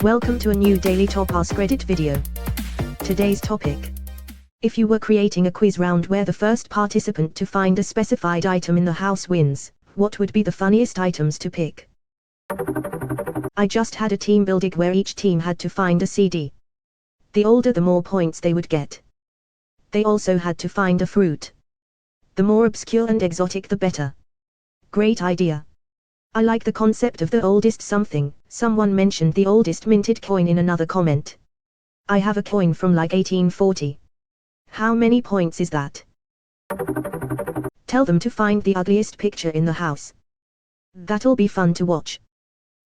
Welcome to a new Daily Top Ask Reddit video. Today's topic. If you were creating a quiz round where the first participant to find a specified item in the house wins, what would be the funniest items to pick? I just had a team building where each team had to find a CD. The older the more points they would get. They also had to find a fruit. The more obscure and exotic the better. Great idea. I like the concept of the oldest something. Someone mentioned the oldest minted coin in another comment. I have a coin from like 1840. How many points is that? Tell them to find the ugliest picture in the house. That'll be fun to watch.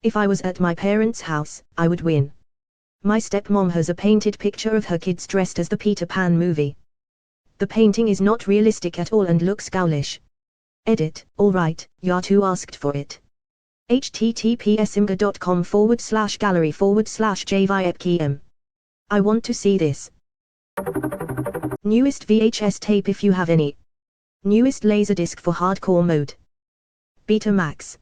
If I was at my parents' house, I would win. My stepmom has a painted picture of her kids dressed as the Peter Pan movie. The painting is not realistic at all and looks ghoulish. Edit, alright, Yahoo asked for it. https://gallery/jvipkm. I want to see this. Newest VHS tape if you have any. Newest Laserdisc for hardcore mode. Betamax.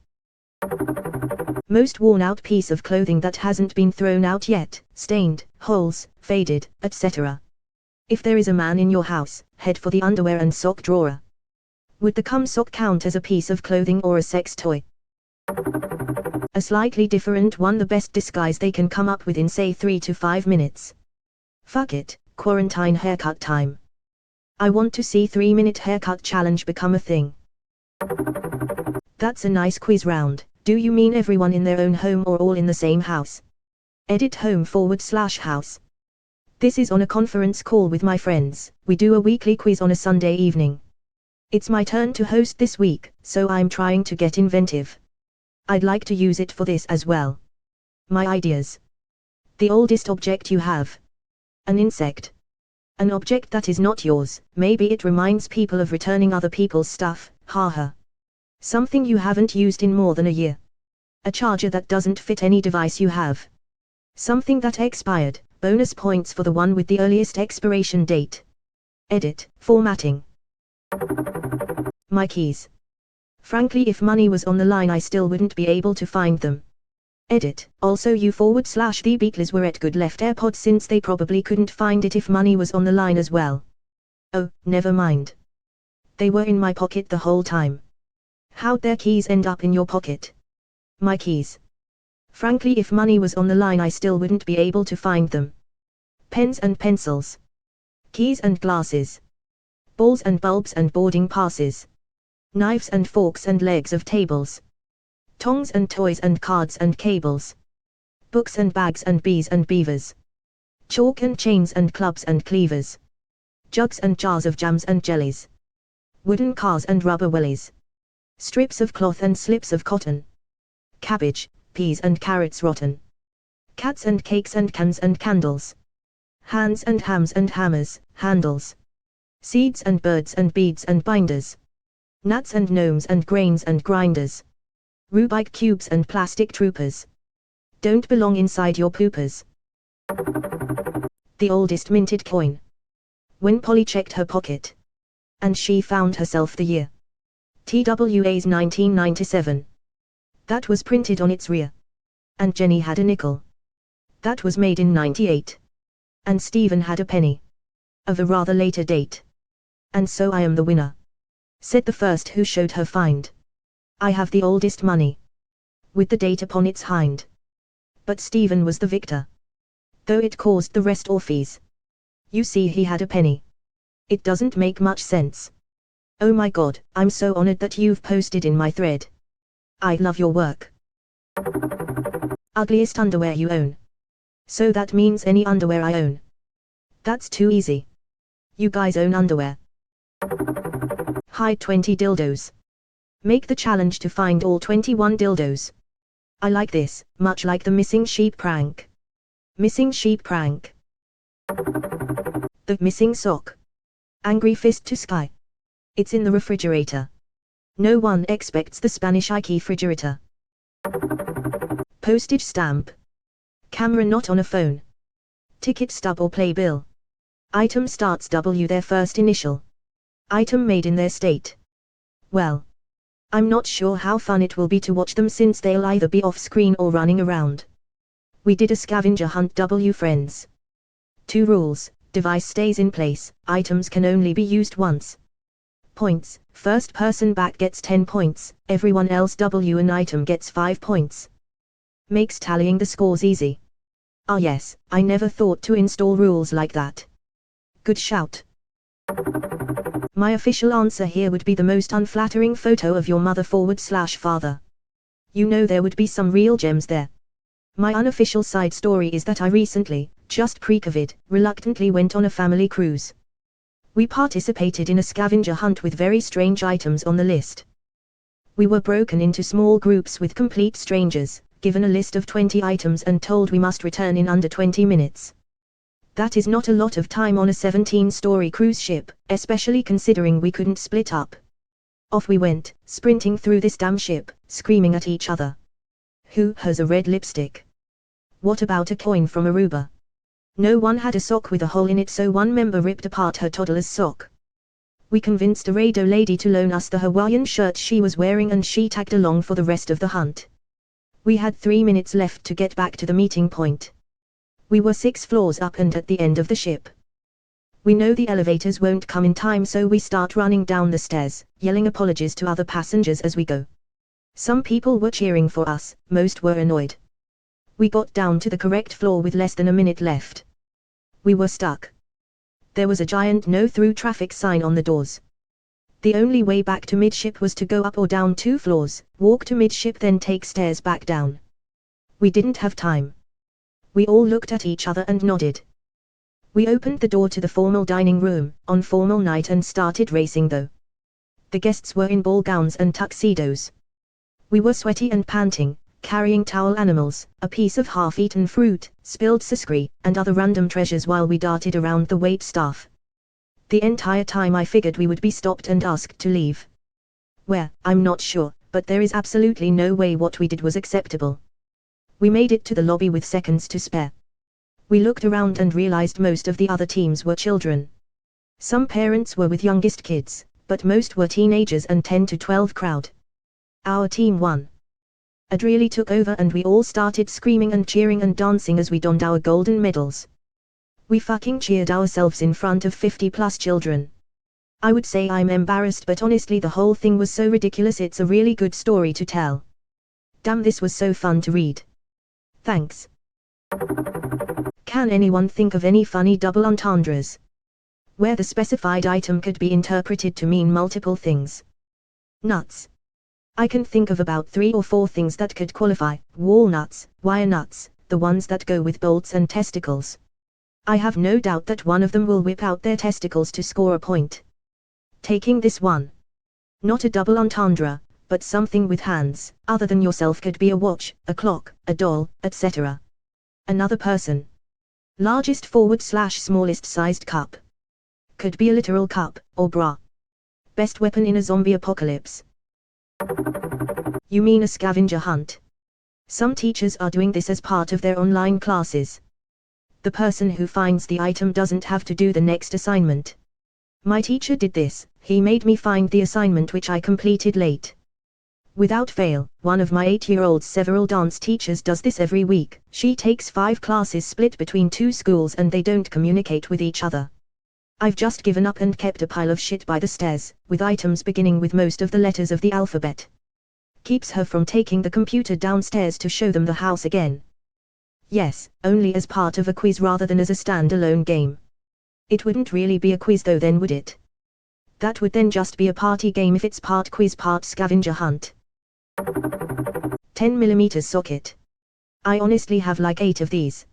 Most worn out piece of clothing that hasn't been thrown out yet, stained, holes, faded, etc. If there is a man in your house, head for the underwear and sock drawer. Would the cum sock count as a piece of clothing or a sex toy? A slightly different one, the best disguise they can come up with in say 3 to 5 minutes. Fuck it, quarantine haircut time. I want to see 3-minute haircut challenge become a thing. That's a nice quiz round. Do you mean everyone in their own home or all in the same house? Edit home/house. This is on a conference call with my friends. We do a weekly quiz on a Sunday evening. It's my turn to host this week, so I'm trying to get inventive. I'd like to use it for this as well. My ideas. The oldest object you have. An insect. An object that is not yours, maybe it reminds people of returning other people's stuff, haha. Something you haven't used in more than a year. A charger that doesn't fit any device you have. Something that expired, bonus points for the one with the earliest expiration date. Edit, formatting. My keys. Frankly, if money was on the line I still wouldn't be able to find them. Edit, also you/the Beatles were at good left AirPods since they probably couldn't find it if money was on the line as well. Oh, never mind. They were in my pocket the whole time. How'd their keys end up in your pocket? My keys. Frankly, if money was on the line I still wouldn't be able to find them. Pens and pencils. Keys and glasses. Balls and bulbs and boarding passes. Knives and forks and legs of tables. Tongs and toys and cards and cables. Books and bags and bees and beavers. Chalk and chains and clubs and cleavers. Jugs and jars of jams and jellies. Wooden cars and rubber wellies. Strips of cloth and slips of cotton. Cabbage, peas and carrots rotten. Cats and cakes and cans and candles. Hands and hams and hammers, handles. Seeds and birds and beads and binders. Nuts and gnomes and grains and grinders. Rubik cubes and plastic troopers. Don't belong inside your poopers. The oldest minted coin. When Polly checked her pocket. And she found herself the year. TWA's 1997. That was printed on its rear. And Jenny had a nickel. That was made in 98. And Stephen had a penny. Of a rather later date. And so I am the winner. Said the first who showed her find. I have the oldest money. With the date upon its hind. But Stephen was the victor. Though it caused the rest all fees. You see, he had a penny. It doesn't make much sense. Oh my god, I'm so honored that you've posted in my thread. I love your work. Ugliest underwear you own. So that means any underwear I own. That's too easy. You guys own underwear. Hide 20 dildos. Make the challenge to find all 21 dildos. I like this, much like the missing sheep prank. Missing sheep prank. The missing sock. Angry fist to sky. It's in the refrigerator. No one expects the Spanish IKEA refrigerator. Postage stamp. Camera not on a phone. Ticket stub or playbill. Item starts W, their first initial. Item made in their state. Well, I'm not sure how fun it will be to watch them since they'll either be off screen or running around. We did a scavenger hunt. Friends. 2 rules. Device stays in place, items can only be used once. Points. First person back gets 10 points, everyone else an item gets 5 points. Makes tallying the scores easy. Ah yes, I never thought to install rules like that. Good shout. My official answer here would be the most unflattering photo of your mother/father. You know there would be some real gems there. My unofficial side story is that I recently, just pre-COVID, reluctantly went on a family cruise. We participated in a scavenger hunt with very strange items on the list. We were broken into small groups with complete strangers, given a list of 20 items and told we must return in under 20 minutes. That is not a lot of time on a 17-story cruise ship, especially considering we couldn't split up. Off we went, sprinting through this damn ship, screaming at each other. Who has a red lipstick? What about a coin from Aruba? No one had a sock with a hole in it, so one member ripped apart her toddler's sock. We convinced a rado lady to loan us the Hawaiian shirt she was wearing and she tagged along for the rest of the hunt. We had 3 minutes left to get back to the meeting point. We were 6 floors up and at the end of the ship. We know the elevators won't come in time, so we start running down the stairs, yelling apologies to other passengers as we go. Some people were cheering for us, most were annoyed. We got down to the correct floor with less than a minute left. We were stuck. There was a giant no-through traffic sign on the doors. The only way back to midship was to go up or down 2 floors, walk to midship, then take stairs back down. We didn't have time. We all looked at each other and nodded. We opened the door to the formal dining room, on formal night, and started racing though. The guests were in ball gowns and tuxedos. We were sweaty and panting, carrying towel animals, a piece of half-eaten fruit, spilled sasquatch, and other random treasures while we darted around the wait staff. The entire time I figured we would be stopped and asked to leave. Where, I'm not sure, but there is absolutely no way what we did was acceptable. We made it to the lobby with seconds to spare. We looked around and realized most of the other teams were children. Some parents were with youngest kids, but most were teenagers and 10 to 12 crowd. Our team won. It really took over and we all started screaming and cheering and dancing as we donned our golden medals. We fucking cheered ourselves in front of 50+ children. I would say I'm embarrassed, but honestly the whole thing was so ridiculous, it's a really good story to tell. Damn, this was so fun to read. Thanks. Can anyone think of any funny double entendres? Where the specified item could be interpreted to mean multiple things. Nuts. I can think of about 3 or 4 things that could qualify: walnuts, wire nuts, the ones that go with bolts, and testicles. I have no doubt that one of them will whip out their testicles to score a point. Taking this one. Not a double entendre, but something with hands, other than yourself, could be a watch, a clock, a doll, etc. Another person. Largest/smallest sized cup. Could be a literal cup, or bra. Best weapon in a zombie apocalypse. You mean a scavenger hunt? Some teachers are doing this as part of their online classes. The person who finds the item doesn't have to do the next assignment. My teacher did this, he made me find the assignment which I completed late. Without fail, one of my 8-year-old's several dance teachers does this every week. She takes 5 classes split between 2 schools and they don't communicate with each other. I've just given up and kept a pile of shit by the stairs, with items beginning with most of the letters of the alphabet. Keeps her from taking the computer downstairs to show them the house again. Yes, only as part of a quiz rather than as a standalone game. It wouldn't really be a quiz though then, would it? That would then just be a party game if it's part quiz part scavenger hunt. 10mm socket. I honestly have like 8 of these.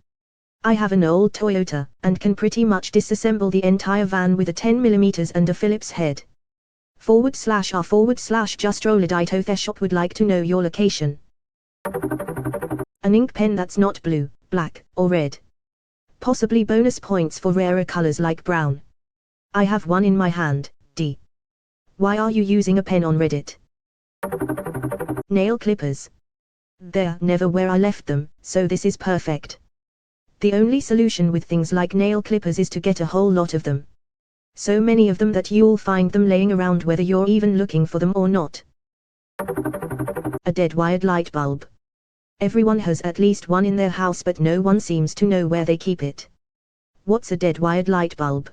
I have an old Toyota, and can pretty much disassemble the entire van with a 10mm and a Phillips head. /r/just rolledito their shop would like to know your location. An ink pen that's not blue, black, or red. Possibly bonus points for rarer colors like brown. I have one in my hand, D. Why are you using a pen on Reddit? Nail clippers. They're never where I left them, so this is perfect. The only solution with things like nail clippers is to get a whole lot of them. So many of them that you'll find them laying around whether you're even looking for them or not. A dead wired light bulb. Everyone has at least one in their house, but no one seems to know where they keep it. What's a dead wired light bulb?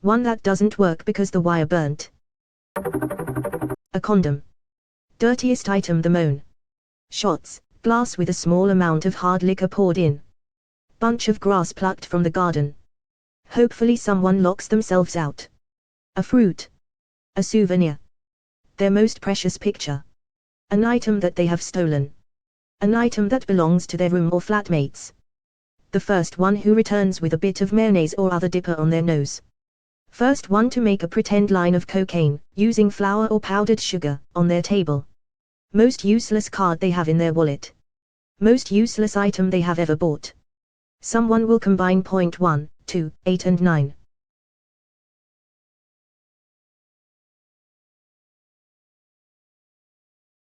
One that doesn't work because the wire burnt. A condom. Dirtiest item: the moan. Shots, glass with a small amount of hard liquor poured in. Bunch of grass plucked from the garden. Hopefully someone locks themselves out. A fruit. A souvenir. Their most precious picture. An item that they have stolen. An item that belongs to their room or flatmates. The first one who returns with a bit of mayonnaise or other dipper on their nose. First one to make a pretend line of cocaine, using flour or powdered sugar, on their table. Most useless card they have in their wallet. Most useless item they have ever bought. Someone will combine point 1, 2, 8 and 9.